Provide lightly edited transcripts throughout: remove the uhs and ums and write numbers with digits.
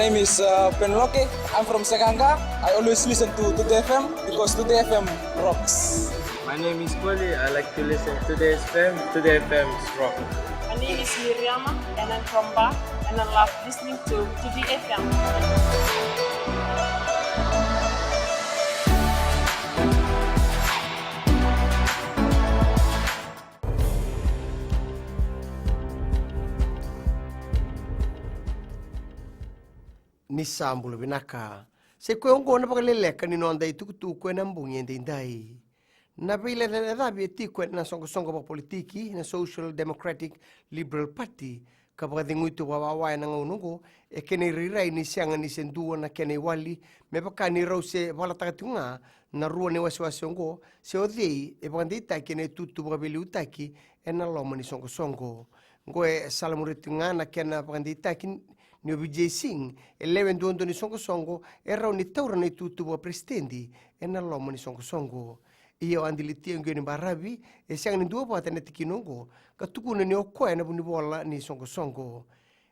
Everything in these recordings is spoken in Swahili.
name is Penelope. I'm from Sekanga. I always listen to Tutu FM because Tutu FM rocks. My name is Polly. I like to listen to the FM. Today FM is rock. My name is Miriama and I'm from Ba and I love listening to the FM. Ni sambulu binaka. Se kwe ongo na Vakaleleka ni no andai tukutu kwe na mbungi ndai. Na vile na dhabi kwe na songo pa politiki na Social Democratic Liberal Party kapag nguito wawawaya na ngunungo e kene rirai ni siyanga ni sendua na kene wali me baka ni rause wala takatunga na rua ni wasiwasi ongo se odhei e bandita kene tutu wabili utaki e na loma ni songo ngoe salamuritunga na kena bandita ni OBJ Singh, 11 dondo ni songo e rao ni taura ni tutu wa presidenti e na loma ni songo. Iyo andilitia ngio ni barabi e siang ni dua pata na tikinongo katukuna ni okoe na bunibola ni songo.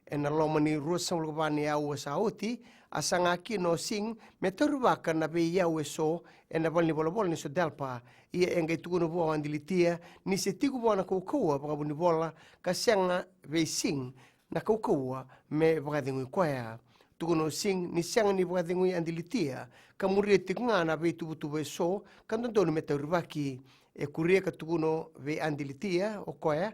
E na loma ni rusa ulukabani ya uwa saoti asanga kino Singh me tarubaka na be ya uwe so e na bali bola ni so delpa. Iya enga itukuna buwa andilitia ni se tiku buwa na kukua paka bunibola ka sianga be Singh na kukua me wakadingui kwaya. Tukuno Singh ni sianga ni wakadingui andilitia ka muria tikunga na be tubutubu so kandondonu me tauribaki e kuria ka tukuno be andilitia o kwaya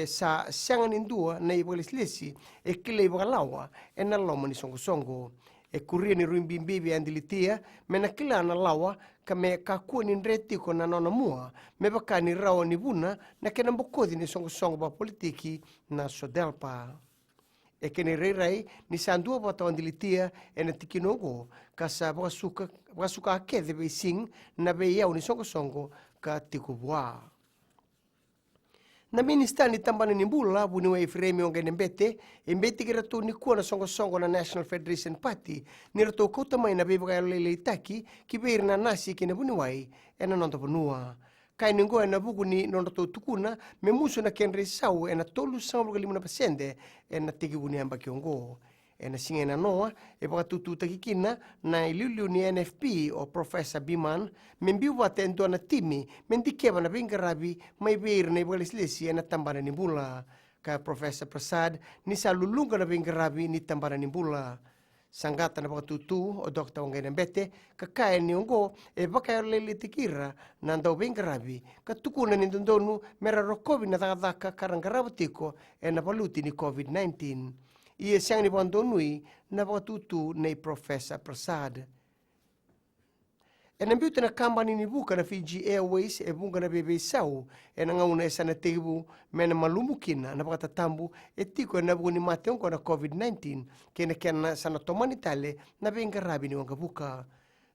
sa sianga ni ndua na ibalislesi e kile ibalawa e na loma ni songo. E kuria ni ruimbimbi be andilitia me na kila na lawa ka me kakua ni nreti ko na nona mua me baka ni rawa ni buna na kena mbokodi ni songo ba politiki na sodelpa. E kene reirai ni sandua bata andilitia e na tikinogo ka sa wakasuka akede be Singh na be yau ni songo ka tikubwa. Na minista ni tambana ni mbula buniwe ifremi onge nembete embete kira tu ni kuona songo na National Federation Party ni rato kota mai na beba kaya lele itaki kibiri na nasi kine buniwai ena nonto punua. Kai ningo ena buku ni nonto tukuna me musu na kenre sau ena tolu sambu kalimuna pasende ena tiki buni amba kiongo. Ena singa ena noa e baka tutu takikina na iliulu ni NFP o Professor Biman membiu wate ento na timi mendikeba na bingarabi mai beir na ibalislesi ena tambana ni bula. Ka Professor Prasad ni sa lulunga na bingarabi ni tambana ni bula. Sangata na baka tutu o Dr. Ongene Mbete kakaya ni ongo e baka lele tikira na ndau bingarabi katukuna ni ndondonu mera rokobi na takadaka karangarabatiko ena paluti ni COVID-19. Ia siang ni bandonui na watutu nei Professor Prasad. E na mbiuta na kambani ni buka na Fiji Airways e bunga na bebe sau e na ngauna e sana tegibu me na malumukina na wakatatambu e tiko e na buku ni mateonko na COVID-19 kena sana tomani tale na benga rabi ni wanga buka.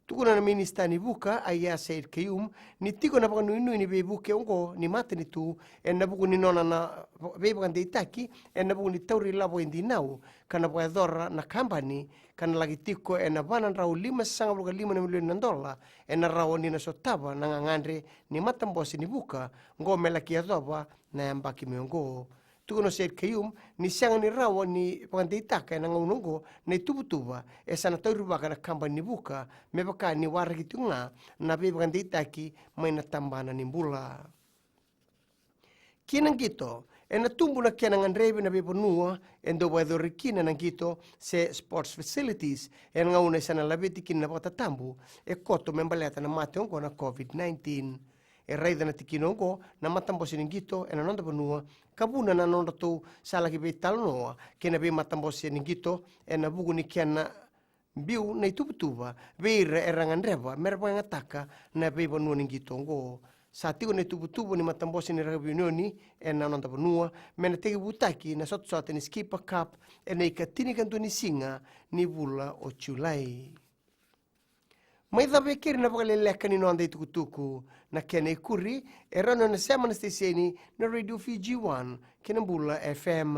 Tukuna na minista ni buka aya Said Kayum ni tiko na pakanui ni bebuke ongo ni mate ni tu e na buku ni nona na bebukande itaki e na buku ni tauri labo indi nau kana bukadora na kambani kana lagi tiko e na banan rau 5.5 milioni dola e na rau ni na sotaba na ngangandre ni matambosi ni buka ngo melaki adoba na yambaki miongo. Tukuno Said Kayum ni sianga ni rawa ni pangante itaka na ngaunongo na tubutuba e sana taurubaka na kamba ni buka me baka ni waragi tunga na be pangante itaki may natambana ni bula. Kinang gito e na tumbu na kaya nanganrebe na be ponua e ndo wadho rikina nang gito se sports facilities e ngauna sana labetikin na patatambu e koto membaleta na mateongo na COVID-19. E raida na tikinongo na matambosi ningito e na nonda panua kabuna na nonda tu sala ki be talnoa ke na be matambosi ningito e na bugu ni kiana biu na itubutuba beira e ranganreba merba ngataka na be panua ningito ngo sa tigo na itubutuba ni matambosi ni reunioni e na nonda panua me na tegi butaki na soto ni skipper cup e na ikatini kanto ni singa ni bula o Julai. Mai dhabe kiri na Vakaleleka ni noanda itukutuku na kene kuri e rano na sema na steseni na Radio Fiji 1 Kinambula FM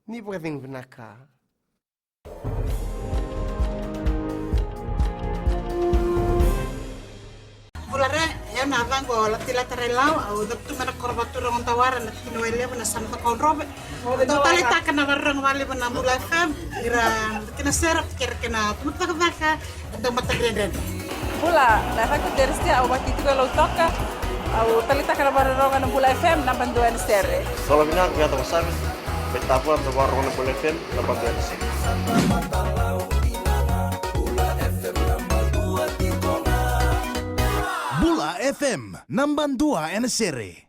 ni Vakading Vinaka. Bulare ya na vango la tila tarelau au daptu mana korbatura ngontawara na tinuele na santa konrobe. Totale takana warang wale na Bula FM ira kena serap kena tuta vaka da matagreden. Bula, na facu deristia au bakiti lo toka au talita kana baronga na Bula FM na banduan stere. Kalau minang ya tahu sana, betapa berwarna warna boleh film dapat dari sini. Bula FM, number 2 NSR.